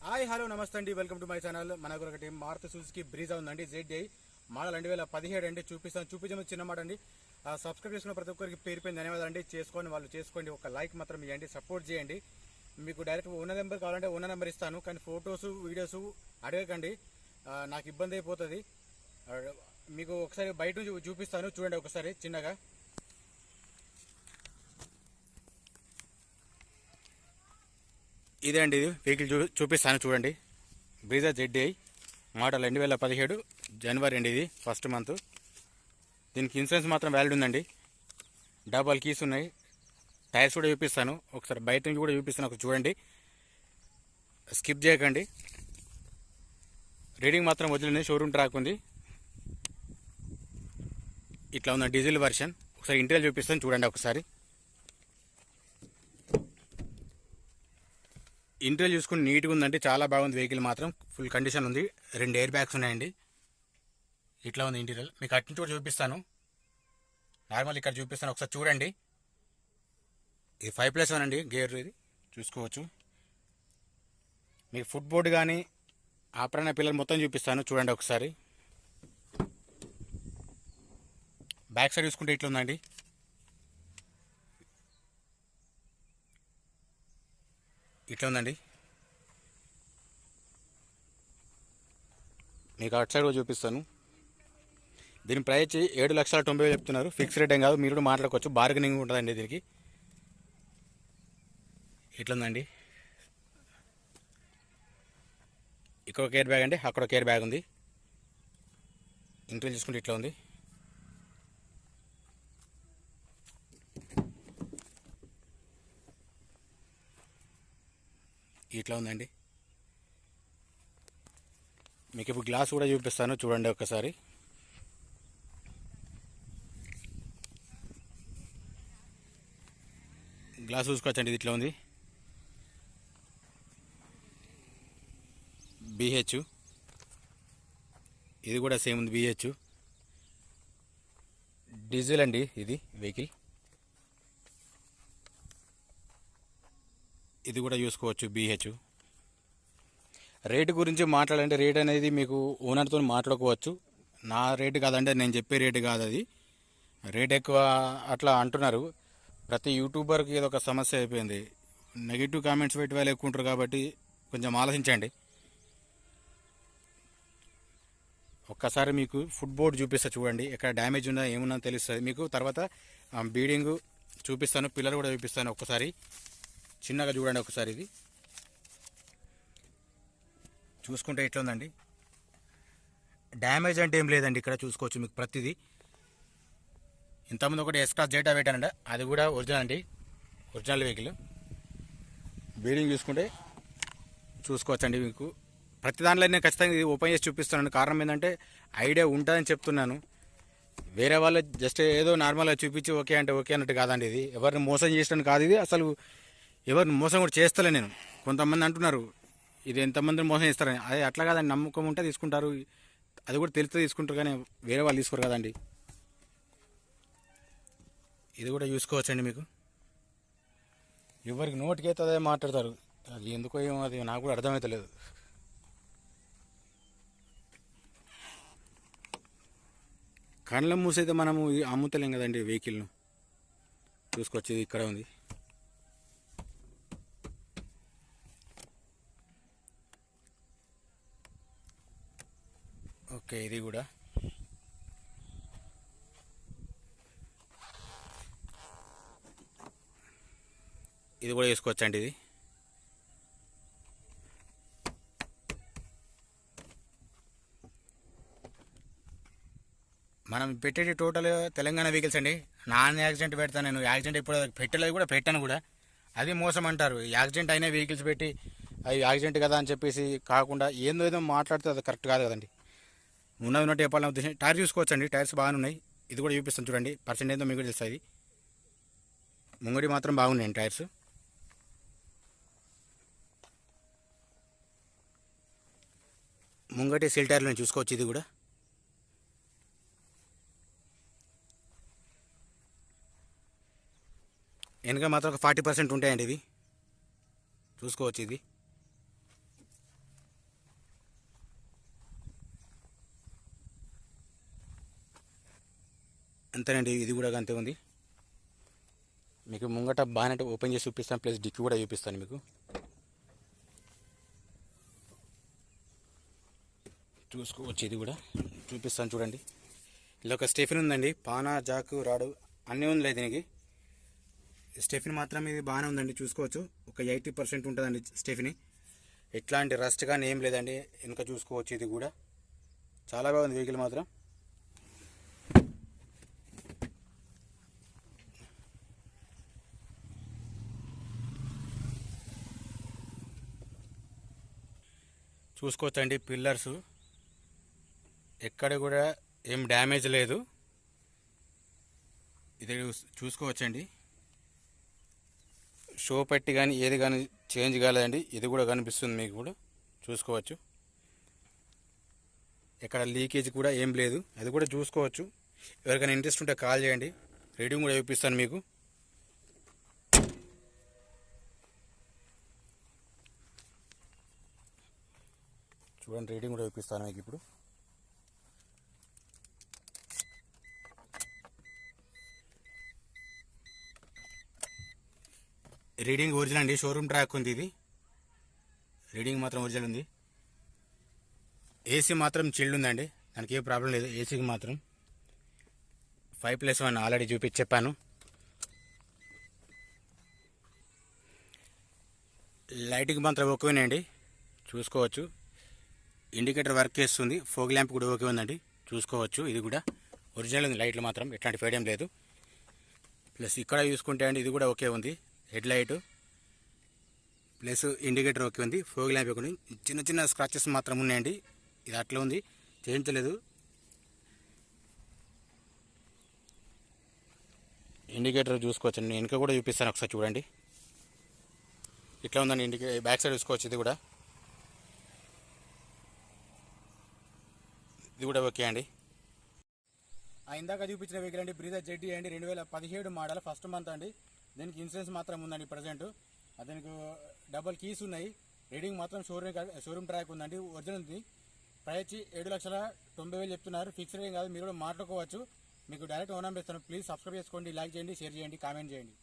Hi hello నమస్తే అండి, welcome to my channel. మనకు ఒకటి మారుతి సుజుకి బ్రీజా ఉందండి, ZDI మోడల్ 2017 అండి. చూపించే చిన్న మాట అండి. సబ్స్క్రైబ్ చేసుకున్న ప్రతి ఒక్కరికి పేరు ధన్యవాదాలు అండి. చేసుకోండి, ఒక లైక్ మాత్రం ఇవ్వండి, సపోర్ట్ చేయండి. మీకు డైరెక్ట్ ఉన్న నెంబర్ కావాలంటే ఉన్న నెంబర్ ఇస్తాను, కానీ ఫొటోస్ వీడియోస్ అడగకండి, నాకు ఇబ్బంది అయిపోతుంది. మీకు ఒకసారి బయట నుంచి చూపిస్తాను, చూడండి ఒకసారి చిన్నగా. ఇదే అండి, ఇది వెహికల్ చూపిస్తాను చూడండి. బ్రీజా ZDI మోడల్ 2017 జనవరి అండి, ఇది ఫస్ట్ మంత్. దీనికి ఇన్సూరెన్స్ మాత్రం వ్యాలిడ్ ఉందండి, డబల్ కీస్ ఉన్నాయి. టైర్స్ కూడా చూపిస్తాను, ఒకసారి బయట నుంచి కూడా చూపిస్తాను, ఒకసారి చూడండి, స్కిప్ చేయకండి. రీడింగ్ మాత్రం వదిలింది, షోరూమ్ ట్రాక్ ఉంది. ఇట్లా ఉన్న డీజిల్ వర్షన్. ఒకసారి ఇంటీరియర్ చూపిస్తాను చూడండి ఒకసారి. ఇంటీరియర్ చూసుకుని నీట్గా ఉందండి, చాలా బాగుంది. వెహికల్ మాత్రం ఫుల్ కండిషన్ ఉంది. 2 ఎయిర్ బ్యాగ్స్ ఉన్నాయండి. ఇట్లా ఉంది ఇంటీరియర్. మీకు అటు నుంచి కూడా చూపిస్తాను, నార్మల్ ఇక్కడ చూపిస్తాను, ఒకసారి చూడండి. ఇది 5+1 అండి గేర్, ఇది చూసుకోవచ్చు. మీకు ఫుట్ బోర్డు కానీ ఆపరణ పిల్లలు మొత్తం చూపిస్తాను చూడండి ఒకసారి. బ్యాక్ సైడ్ చూసుకుంటే ఇట్లా ఉందండి. ఇట్లా ఉందండి. మీకు అటు సైడ్ చూపిస్తాను. దీని ప్రైస్ 7,90,000 చెప్తున్నారు. ఫిక్స్ రేట్ ఏం కాదు, మీరు కూడా మాట్లాడుకోవచ్చు, బార్గెనింగ్ ఉంటుందండి దీనికి. ఇట్లా ఉందండి. ఇక్కడ ఒక ఎయిర్ బ్యాగ్ అండి, అక్కడ ఒక ఎయిర్ బ్యాగ్ ఉంది. ఇంటీరియర్ చూసుకుంటే ఇట్లా ఉంది. ఇట్లా ఉందండి. మీకు ఇప్పుడు గ్లాస్ కూడా చూపిస్తాను చూడండి ఒకసారి. గ్లాస్ చూసుకోవచ్చండి, ఇది ఇట్లా ఉంది. BH ఇది కూడా సేమ్ ఉంది. BH డీజిల్ అండి ఇది వెహికల్. ఇది కూడా చూసుకోవచ్చు BH. రేటు గురించి మాట్లాడాలంటే రేట్ అనేది మీకు ఓనర్తో మాట్లాడుకోవచ్చు. నా రేటు కాదంటే, నేను చెప్పే రేటు కాదు అది. రేట్ ఎక్కువ అట్లా అంటున్నారు. ప్రతి యూట్యూబర్కి ఏదో ఒక సమస్య అయిపోయింది. నెగిటివ్ కామెంట్స్ పెట్టి వాళ్ళు ఎక్కువ ఉంటారు కాబట్టి కొంచెం ఆలోచించండి. ఒక్కసారి మీకు ఫుట్ బోర్డ్ చూపిస్తా చూడండి, ఎక్కడ డ్యామేజ్ ఉందా ఏమున్నా తెలుస్తుంది మీకు. తర్వాత బీడింగ్ చూపిస్తాను, పిల్లలు కూడా చూపిస్తాను. ఒక్కసారి చిన్నగా చూడండి ఒకసారి. ఇది చూసుకుంటే ఎట్లా ఉందండి. డ్యామేజ్ అంటే ఏం లేదండి, ఇక్కడ చూసుకోవచ్చు మీకు ప్రతిదీ. ఇంతకుముందు ఒకటి ఎక్స్ట్రా జెటా పెట్టానండి, అది కూడా ఒరిజినల్ అండి, ఒరిజినల్ వెహికల్. బీడింగ్ చూసుకోవచ్చండి మీకు. ప్రతి దాంట్లో నేను ఖచ్చితంగా ఇది ఓపెన్ చేసి చూపిస్తున్నాను. కారణం ఏంటంటే ఐడియా ఉంటుందని చెప్తున్నాను. వేరే వాళ్ళు జస్ట్ ఏదో నార్మల్గా చూపించి ఓకే అంటే ఓకే అన్నట్టు కాదండి. ఇది ఎవరిని మోసం చేసినట్టు కాదు, ఇది అసలు ఎవరిని మోసం కూడా చేస్తలే నేను. కొంతమంది అంటున్నారు ఇది ఎంతమందిని మోసం చేస్తారని. అదే అట్లా కాదండి, నమ్మకం ఉంటే తీసుకుంటారు, అది కూడా తెలిస్తే తీసుకుంటారు, కానీ వేరే వాళ్ళు తీసుకోరు కదండి. ఇది కూడా చూసుకోవచ్చండి మీకు. ఎవరికి నోటికి అయితే అదే మాట్లాడతారు, అది ఎందుకో ఏమో, అది నాకు కూడా అర్థమవుతలేదు. కళ్ళ మూసైతే మనము అమ్ముతలేం కదండి వెహికల్ను. చూసుకోవచ్చు, ఇది ఇక్కడ ఉంది. ఓకే, ఇది కూడా వేసుకోవచ్చండి. ఇది మనం పెట్టేది టోటల్ తెలంగాణ వెహికల్స్ అండి. నాన్ యాక్సిడెంట్ పెడతాను నేను, యాక్సిడెంట్ ఇప్పుడు పెట్టలేదు కూడా, పెట్టాను కూడా. అది మోసం అంటారు. యాక్సిడెంట్ అయిన వెహికల్స్ పెట్టి అవి యాక్సిడెంట్ కదా అని చెప్పేసి కాకుండా ఏదో మాట్లాడితే అది కరెక్ట్ కాదు కదండి. ఉన్నట్టు చెప్పాలని ఉద్దేశం. టైర్ చూసుకోవచ్చండి, టైర్స్ బాగానే ఉన్నాయి. ఇది కూడా చూపిస్తాను చూడండి, పర్సెంట్ ఏందో మీకు తెలుస్తుంది. ముంగడి మాత్రం బాగున్నాయండి టైర్స్. ముంగటి సెల్ టైర్లను చూసుకోవచ్చు. ఇది కూడా వెనక మాత్రం ఒక 40% ఉంటాయండి. ఇవి చూసుకోవచ్చు. ఇది అంతేనండి, ఇది కూడా అంతే ఉంది. మీకు ముంగట బానెట్ ఓపెన్ చేసి చూపిస్తాను, ప్లస్ డిక్కి కూడా చూపిస్తాను మీకు. చూసుకోవచ్చు, ఇది కూడా చూపిస్తాను చూడండి. ఇలా ఒక స్టెఫిన్ ఉందండి, పానా జాకు రాడు అన్నీ ఉంది దీనికి. స్టెఫిన్ మాత్రం ఇది బాగానే ఉందండి, చూసుకోవచ్చు. ఒక 80% ఉంటుందండి స్టెఫిన్. ఎట్లాంటి రస్ట్ కానీ ఏం లేదండి. వెనుక చూసుకోవచ్చు, ఇది కూడా చాలా బాగుంది వెహికల్ మాత్రం. చూసుకోవచ్చండి, పిల్లర్స్ ఎక్కడ కూడా ఏం డ్యామేజ్ లేదు. ఇది చూసుకోవచ్చండి, షో పెట్టి కానీ ఏది కానీ చేంజ్ కాలేదండి. ఇది కూడా కనిపిస్తుంది మీకు కూడా, చూసుకోవచ్చు. ఎక్కడ లీకేజ్ కూడా ఏం లేదు, అది కూడా చూసుకోవచ్చు. ఎవరికైనా ఇంట్రెస్ట్ ఉంటే కాల్ చేయండి, రీడింగ్ కూడా చూపిస్తాను మీకు. చూడండి, రీడింగ్ కూడా చూపిస్తాను మీకు ఇప్పుడు. రీడింగ్ ఒరిజినల్ అండి, షోరూమ్ ట్రాక్ ఉంది ఇది. రీడింగ్ మాత్రం ఒరిజినల్ ఉంది. ఏసీ మాత్రం చిల్డ్ ఉందండి, దానికి ఏ ప్రాబ్లం లేదు. ఏసీకి మాత్రం 5+1 ఆల్రెడీ చెప్పాను. లైటింగ్ మాత్రం ఓకేనండి, చూసుకోవచ్చు. ఇండికేటర్ వర్క్ చేస్తుంది, ఫోగ్ ల్యాంప్ కూడా ఓకే ఉందండి, చూసుకోవచ్చు. ఇది కూడా ఒరిజినల్ ఉంది, లైట్లు మాత్రం ఎట్లాంటి ఫేడ్ ఏం లేదు. ప్లస్ ఇక్కడ చూసుకుంటే అండి, ఇది కూడా ఓకే ఉంది. Head light plus indicator okay ఉంది, ఫోగ్ ల్యాంప్ ఓకే ఉంది. చిన్న చిన్న స్క్రాచెస్ మాత్రం ఉన్నాయండి, ఇది అట్లా ఉంది, చేయించలేదు. ఇండికేటర్ చూసుకోవచ్చు, నేను వెనుక కూడా చూపిస్తాను ఒకసారి చూడండి. ఇట్లా ఉందండి ఇండికేటర్, బ్యాక్ సైడ్ చూసుకోవచ్చు. ఇది కూడా ఓకే అండి. ఇందాక చూపించిన వెహికల్ అండి, బ్రీజా జెడ్డీ అండి, 2017 మోడల్, ఫస్ట్ మంత్ అండి. దీనికి ఇన్సూరెన్స్ మాత్రం ఉందండి ప్రజెంట్. దీనికి డబుల్ కీస్ ఉన్నాయి. రీడింగ్ మాత్రం షోరూమ్ ట్రాక్ ఉందండి, ఒరిజినల్ ఉంది. ప్రైస్ 7,90,000 చెప్తున్నారు, ఫిక్స్డ్ ఏం కాదు, మీరు కూడా మాట్లాడుకోవచ్చు. మీకు డైరెక్ట్ ఓనర్ ఇస్తాను. ప్లీజ్ సబ్స్క్రైబ్ చేసుకోండి, లైక్ చేయండి, షేర్ చేయండి, కామెంట్ చేయండి.